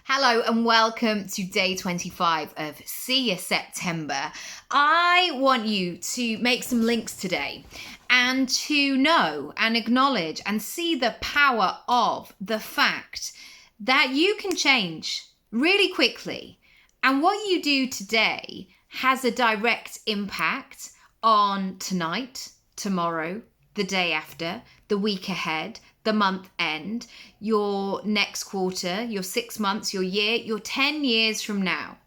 Hello and welcome to day 25 of See Ya September. I want you to make some links today and to know and acknowledge and see the power of the fact that you can change really quickly. And what you do today has a direct impact on tonight, tomorrow, the day after, the week ahead, the month end, your next quarter, your 6 months, your year, your 10 years from now.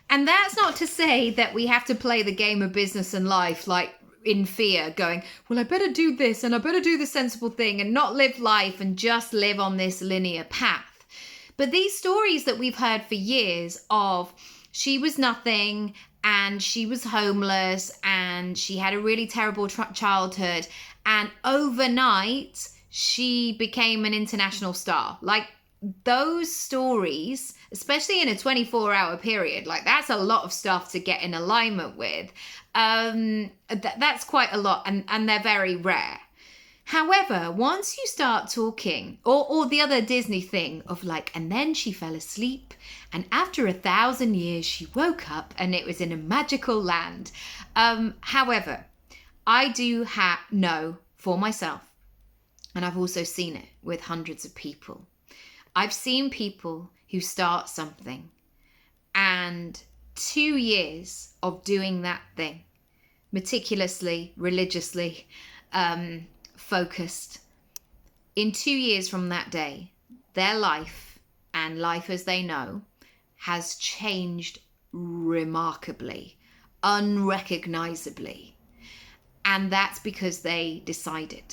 And that's not to say that we have to play the game of business and life like in fear, going, well, I better do this and I better do the sensible thing and not live life and just live on this linear path. But these stories that we've heard for years of she was nothing and she was homeless and she had a really terrible childhood and overnight she became an international star. Like those stories, especially in a 24-hour period, like that's a lot of stuff to get in alignment with. That's quite a lot and they're very rare. However, once you start talking, or the other Disney thing of like, and then she fell asleep and after 1,000 years she woke up and it was in a magical land. However, I do know for myself, and I've also seen it with hundreds of people. I've seen people who start something and 2 years of doing that thing, meticulously, religiously, focused. In 2 years from that day, their life and life as they know has changed remarkably, unrecognizably. And that's because they decided.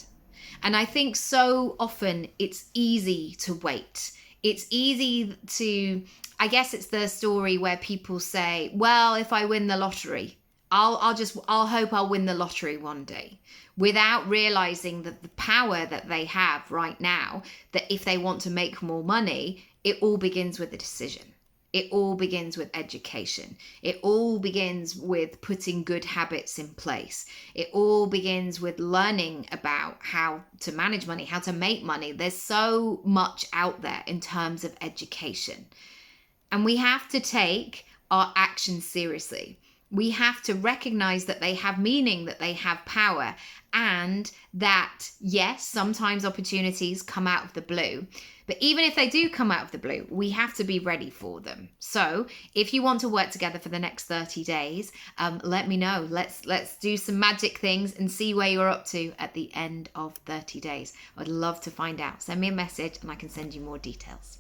And I think so often it's easy to wait. It's easy to, I guess it's the story where people say, well, if I win the lottery, I'll hope I'll win the lottery one day, without realizing that the power that they have right now, that if they want to make more money, it all begins with a decision. It all begins with education. It all begins with putting good habits in place. It all begins with learning about how to manage money, how to make money. There's so much out there in terms of education. And we have to take our actions seriously. We have to recognize that they have meaning, that they have power, and that, yes, sometimes opportunities come out of the blue. But even if they do come out of the blue, we have to be ready for them. So if you want to work together for the next 30 days, let me know. Let's do some magic things and see where you're up to at the end of 30 days. I'd love to find out. Send me a message and I can send you more details.